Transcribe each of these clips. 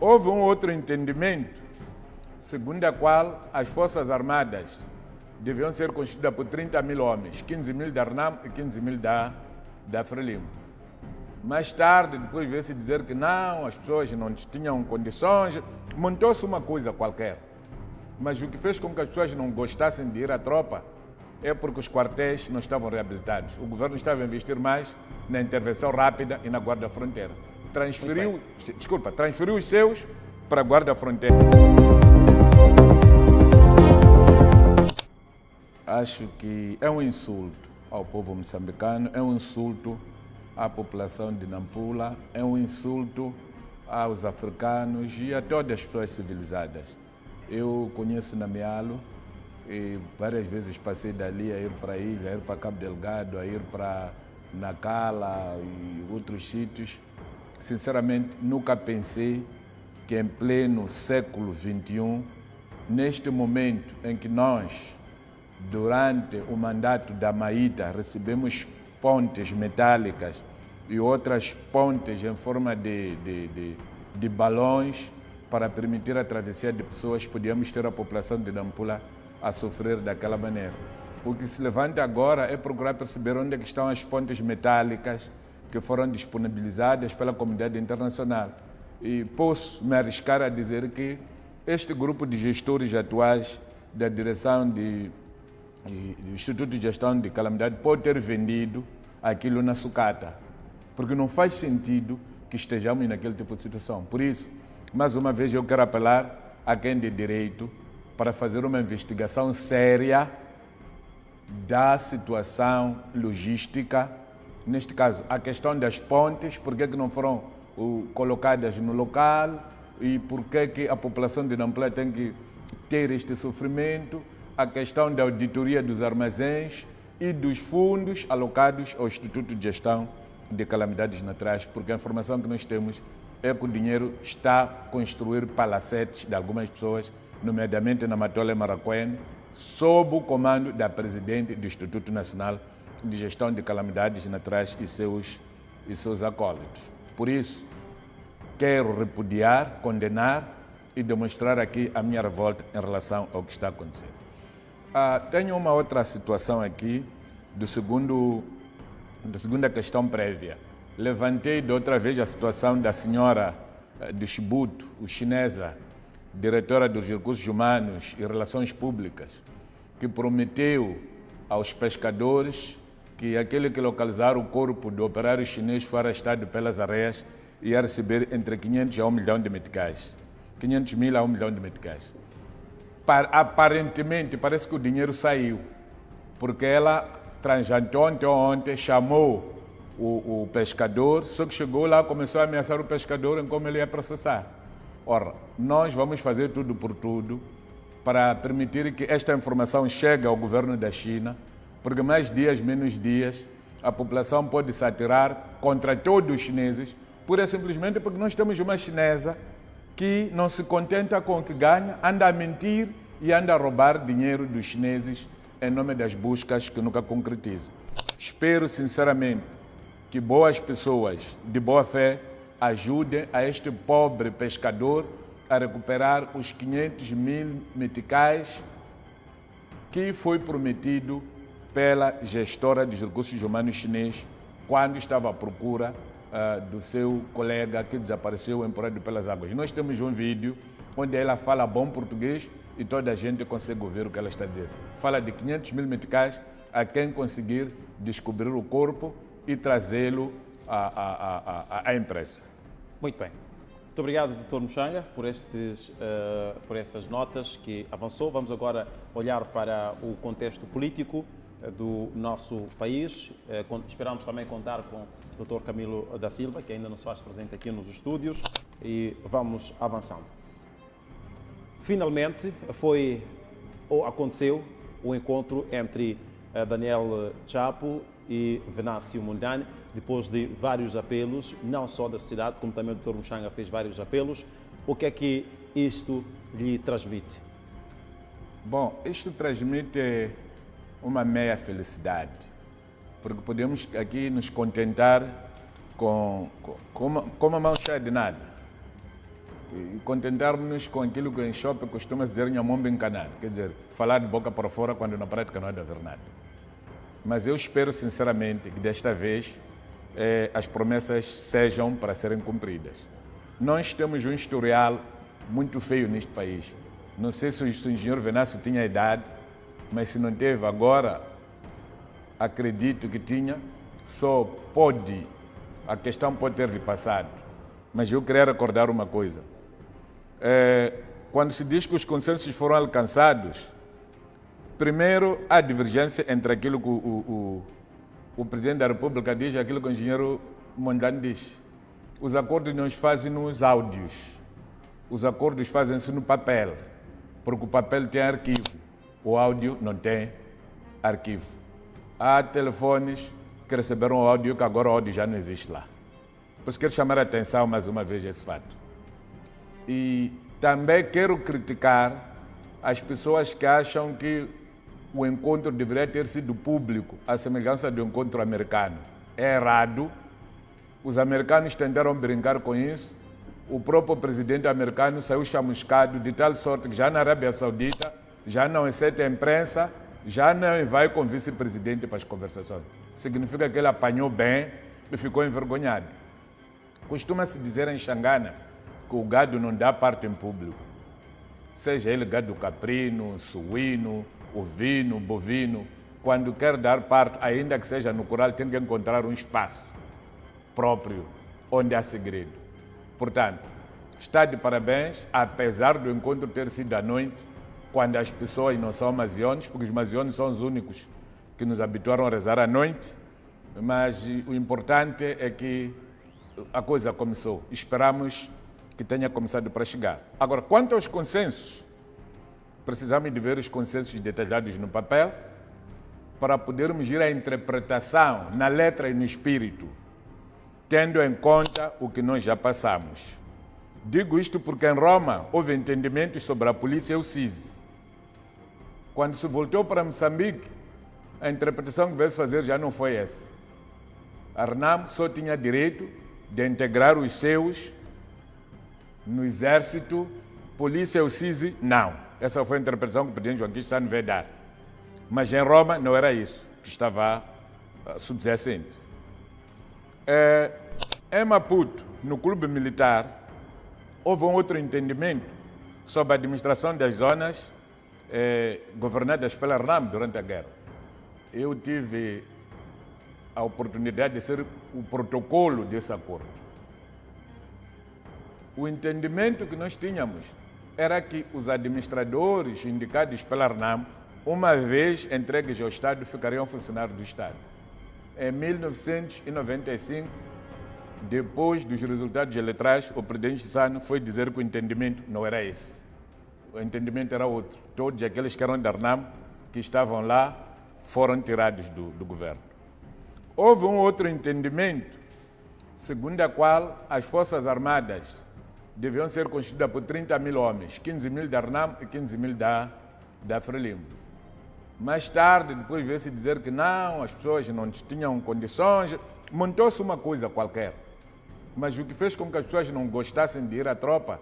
houve um outro entendimento, segundo a qual as Forças Armadas deviam ser constituídas por 30 mil homens, 15 mil da RNAM e 15 mil da Frelimo. Mais tarde, depois veio-se dizer que não, as pessoas não tinham condições, montou-se uma coisa qualquer. Mas o que fez com que as pessoas não gostassem de ir à tropa é porque os quartéis não estavam reabilitados. O governo estava a investir mais na intervenção rápida e na guarda fronteira. Transferiu os seus para a guarda fronteira. Acho que é um insulto ao povo moçambicano, é um insulto à população de Nampula, é um insulto aos africanos e a todas as pessoas civilizadas. Eu conheço Namialo e várias vezes passei dali a ir para a ilha, a ir para Cabo Delgado, a ir para Nacala e outros sítios. Sinceramente, nunca pensei que em pleno século XXI, neste momento em que nós, durante o mandato da Maíta, recebemos pontes metálicas e outras pontes em forma de balões para permitir a travessia de pessoas, podíamos ter a população de Nampula a sofrer daquela maneira. O que se levanta agora é procurar perceber onde é que estão as pontes metálicas que foram disponibilizadas pela comunidade internacional. E posso me arriscar a dizer que este grupo de gestores atuais da direção do Instituto de Gestão de Calamidade pode ter vendido aquilo na sucata, porque não faz sentido que estejamos naquele tipo de situação. Por isso, mais uma vez, eu quero apelar a quem de direito para fazer uma investigação séria da situação logística, neste caso, a questão das pontes, por que não foram colocadas no local e por que a população de Nampula tem que ter este sofrimento, a questão da auditoria dos armazéns e dos fundos alocados ao Instituto de Gestão de Calamidades Naturais, porque a informação que nós temos é que o dinheiro está a construir palacetes de algumas pessoas, nomeadamente na Matola e Maracuene, sob o comando da presidente do Instituto Nacional de Gestão de Calamidades Naturais e seus acólitos. Por isso, quero repudiar, condenar e demonstrar aqui a minha revolta em relação ao que está acontecendo. Tenho uma outra situação aqui da segunda questão prévia. Levantei de outra vez a situação da senhora de Chibuto, chinesa, diretora dos Recursos Humanos e Relações Públicas, que prometeu aos pescadores que aquele que localizar o corpo do operário chinês for arrestado pelas areias ia receber entre 500 a 1 milhão de meticais. 500 mil a 1 milhão de meticais. Aparentemente, parece que o dinheiro saiu, porque ela, ontem, chamou o pescador, só que chegou lá, começou a ameaçar o pescador em como ele ia processar. Ora, nós vamos fazer tudo por tudo para permitir que esta informação chegue ao governo da China, porque mais dias, menos dias, a população pode se atirar contra todos os chineses, pura e simplesmente porque nós temos uma chinesa que não se contenta com o que ganha, anda a mentir e anda a roubar dinheiro dos chineses em nome das buscas que nunca concretizam. Espero sinceramente que boas pessoas de boa fé ajudem a este pobre pescador a recuperar os 500 mil meticais que foi prometido pela gestora dos recursos humanos chinês quando estava à procura do seu colega que desapareceu empurrado pelas águas. Nós temos um vídeo onde ela fala bom português e toda a gente consegue ouvir o que ela está dizendo. Fala de 500 mil meticais a quem conseguir descobrir o corpo e trazê-lo à empresa. Muito bem. Muito obrigado, Dr. Muxanga, por essas notas que avançou. Vamos agora olhar para o contexto político do nosso país. Esperamos também contar com o Dr. Camilo da Silva, que ainda não se faz presente aqui nos estúdios, e vamos avançando. Finalmente aconteceu o encontro entre Daniel Chapo e Venâncio Mondlane, depois de vários apelos, não só da sociedade, como também o Dr. Muxanga fez vários apelos. O que é que isto lhe transmite? Bom, isto transmite uma meia felicidade, porque podemos aqui nos contentar com uma mão cheia de nada. e contentarmos-nos com aquilo que em shopping costuma dizer Nhamombe encanado, quer dizer, falar de boca para fora quando na prática não é de haver nada. Mas eu espero sinceramente que desta vez as promessas sejam para serem cumpridas. Nós temos um historial muito feio neste país. Não sei se o engenheiro Venâncio tinha idade, mas se não teve agora, acredito que tinha, a questão pode ter lhe passado. Mas eu queria recordar uma coisa. Quando se diz que os consensos foram alcançados, primeiro há divergência entre aquilo que o Presidente da República diz e aquilo que o engenheiro Mondlane diz. Os acordos não se fazem nos áudios, os acordos fazem-se no papel, porque o papel tem arquivo, o áudio não tem arquivo. Há telefones que receberam o áudio que agora o áudio já não existe lá. Por isso quero chamar a atenção mais uma vez a esse fato. E também quero criticar as pessoas que acham que o encontro deveria ter sido público, à semelhança do encontro americano. É errado. Os americanos tentaram brincar com isso. O próprio presidente americano saiu chamuscado de tal sorte que já na Arábia Saudita já não aceita a imprensa, já não vai com o vice-presidente para as conversações. Significa que ele apanhou bem e ficou envergonhado. Costuma-se dizer em Xangana que o gado não dá parte em público. Seja ele gado caprino, suíno, ovino, bovino, quando quer dar parte, ainda que seja no curral, tem que encontrar um espaço próprio onde há segredo. Portanto, está de parabéns, apesar do encontro ter sido à noite, quando as pessoas não são maziones, porque os maziones são os únicos que nos habituaram a rezar à noite, mas o importante é que a coisa começou. Esperamos que tenha começado para chegar. Agora, quanto aos consensos, precisamos de ver os consensos detalhados no papel para podermos ir à interpretação na letra e no espírito, tendo em conta o que nós já passamos. Digo isto porque em Roma houve entendimentos sobre a polícia e o CIS. Quando se voltou para Moçambique, a interpretação que veio fazer já não foi essa. A RENAM só tinha direito de integrar os seus no exército, polícia e o CIS, não. Essa foi a interpretação que o presidente Joaquim Chissano veio dar. Mas em Roma não era isso que estava subjacente. Em Maputo, no clube militar, houve um outro entendimento sobre a administração das zonas governadas pela RENAM durante a guerra. Eu tive a oportunidade de ser o protocolo desse acordo. O entendimento que nós tínhamos era que os administradores indicados pela RENAM, uma vez entregues ao Estado, ficariam funcionários do Estado. Em 1995, depois dos resultados eleitorais, o presidente Chissano foi dizer que o entendimento não era esse. O entendimento era outro. Todos aqueles que eram da RENAM, que estavam lá, foram tirados do governo. Houve um outro entendimento, segundo a qual as Forças Armadas deviam ser constituídas por 30 mil homens, 15 mil da RENAM e 15 mil da Frelimo. Mais tarde, depois veio-se dizer que não, as pessoas não tinham condições, montou-se uma coisa qualquer. Mas o que fez com que as pessoas não gostassem de ir à tropa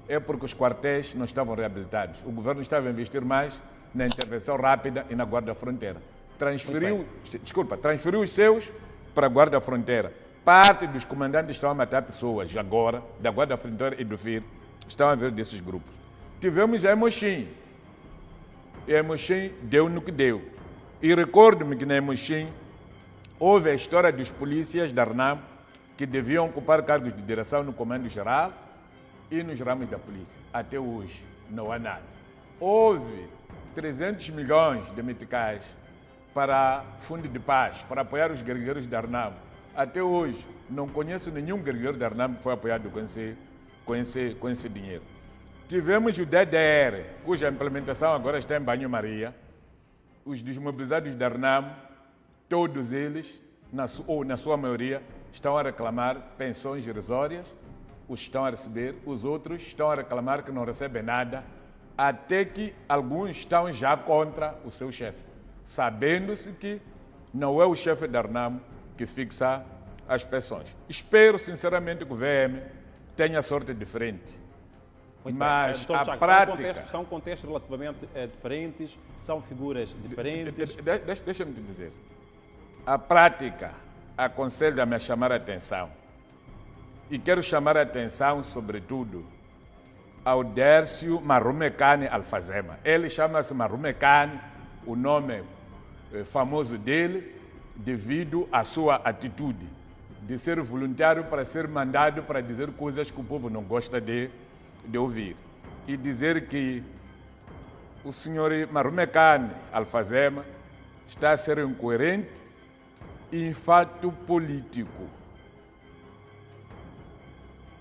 é porque os quartéis não estavam reabilitados. O governo estava a investir mais na intervenção rápida e na guarda fronteira. Transferiu os seus para a guarda fronteira. Parte dos comandantes estão a matar pessoas agora, da guarda fronteira e do FIR, estão a ver desses grupos. Tivemos a Emoxim. E a Emoxim deu no que deu. E recordo-me que na Emoxim houve a história dos polícias da RENAM que deviam ocupar cargos de direção no Comando Geral e nos ramos da polícia. Até hoje não há nada. Houve 300 milhões de meticais para fundo de paz, para apoiar os guerrilheiros da RENAM. Até hoje não conheço nenhum guerrilheiro da RENAM que foi apoiado com esse dinheiro. Tivemos o DDR, cuja implementação agora está em banho-maria. Os desmobilizados da RENAM, todos eles, ou na sua maioria, estão a reclamar pensões irrisórias, os estão a receber, os outros estão a reclamar que não recebem nada, até que alguns estão já contra o seu chefe, sabendo-se que não é o chefe da RENAM que fixa as pensões. Espero sinceramente que o VM tenha sorte diferente Muito Mas bem. Doutor a Chagas, prática... São contextos relativamente diferentes, são figuras diferentes. Deixa-me te dizer. A prática aconselha-me a chamar a atenção. E quero chamar a atenção, sobretudo, ao Dércio Marumekane Alfazema. Ele chama-se Marumekane, o nome famoso dele, devido à sua atitude de ser voluntário para ser mandado para dizer coisas que o povo não gosta de ouvir. E dizer que o senhor Marumekane Alfazema está a ser incoerente e infanto político.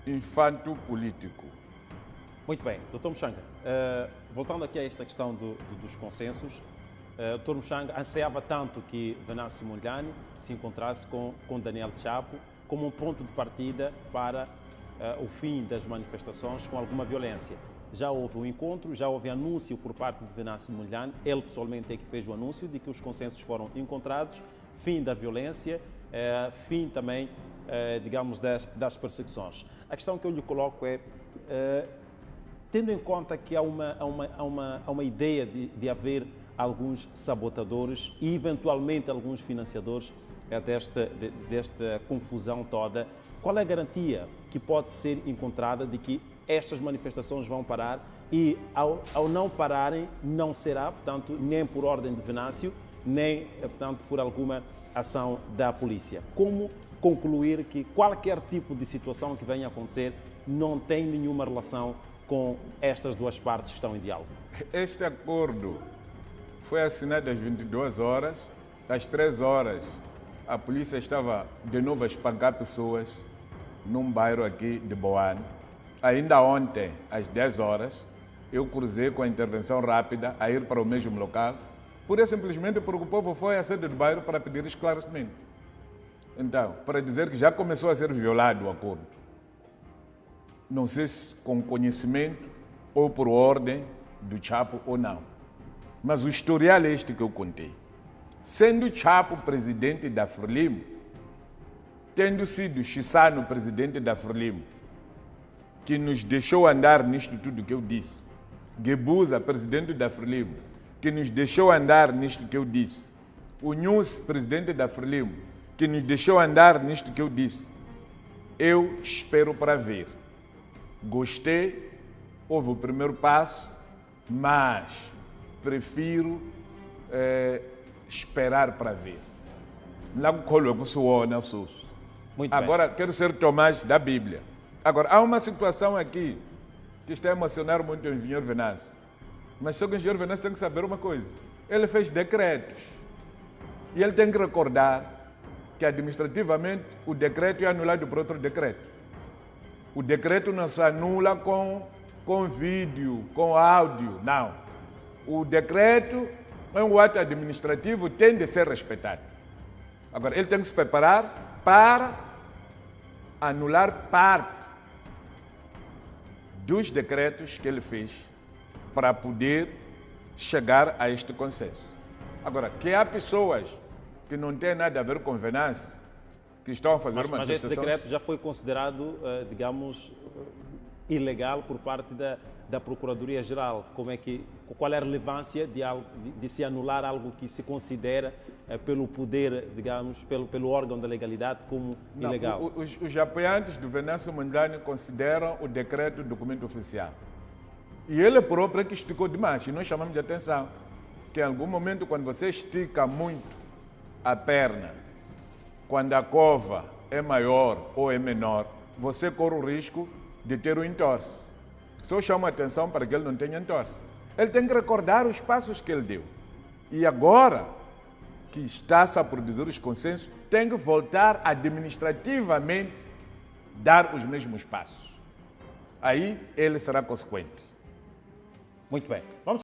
Infanto político. Muito bem. Dr. Muchanga, voltando aqui a esta questão dos consensos, Dr. Muchanga ansiava tanto que Venâncio Mondlane se encontrasse com Daniel Chapo como um ponto de partida para o fim das manifestações com alguma violência. Já houve um encontro, já houve anúncio por parte de Venâncio Mondlane, ele pessoalmente é que fez o anúncio de que os consensos foram encontrados, fim da violência, fim também, digamos, das perseguições. A questão que eu lhe coloco é, tendo em conta que há uma ideia de haver alguns sabotadores e eventualmente alguns financiadores desta confusão toda, qual é a garantia que pode ser encontrada de que estas manifestações vão parar e, ao não pararem, não será, portanto, nem por ordem de Venâncio, nem, portanto, por alguma ação da polícia? Como concluir que qualquer tipo de situação que venha a acontecer não tem nenhuma relação com estas duas partes que estão em diálogo? Este acordo foi assinado às 22 horas, às 3 horas a polícia estava de novo a espancar pessoas num bairro aqui de Boane. Ainda ontem, às 10 horas, eu cruzei com a intervenção rápida a ir para o mesmo local, pura e simplesmente porque o povo foi à sede do bairro para pedir esclarecimento. Então, para dizer que já começou a ser violado o acordo. Não sei se com conhecimento ou por ordem do Chapo ou não. Mas o historial é este que eu contei. Sendo Chapo presidente da Frelimo, tendo sido Chissano presidente da Frelimo, que nos deixou andar nisto tudo que eu disse, Guebuza, presidente da Frelimo, que nos deixou andar nisto que eu disse, o Nhus, presidente da Frelimo, que nos deixou andar nisto que eu disse, eu espero para ver. Gostei, houve o primeiro passo, mas prefiro esperar para ver. Agora, quero ser Tomás da Bíblia. Agora, há uma situação aqui que está a emocionar muito o engenheiro Venâncio. Mas só que o engenheiro Venâncio tem que saber uma coisa. Ele fez decretos. E ele tem que recordar que administrativamente o decreto é anulado por outro decreto. O decreto não se anula com vídeo, com áudio, não. O decreto, um ato administrativo, tem de ser respeitado. Agora, ele tem que se preparar para anular parte dos decretos que ele fez para poder chegar a este consenso. Agora, que há pessoas que não têm nada a ver com Venâncio, que estão a fazer manifestações... Mas esse decreto já foi considerado, digamos, ilegal por parte da Procuradoria-Geral. Qual é a relevância de se anular algo que se considera pelo poder, digamos, pelo órgão da legalidade como ilegal? Os apoiantes do Venâncio Mondlane consideram o decreto documento oficial. E ele próprio é que esticou demais, e nós chamamos de atenção que em algum momento, quando você estica muito a perna, quando a cova é maior ou é menor, você corre o risco de ter um entorse. Só chamo a atenção para que ele não tenha entorse. Ele tem que recordar os passos que ele deu. E agora que está-se a produzir os consensos, tem que voltar administrativamente dar os mesmos passos. Aí ele será consequente. Muito bem. Vamos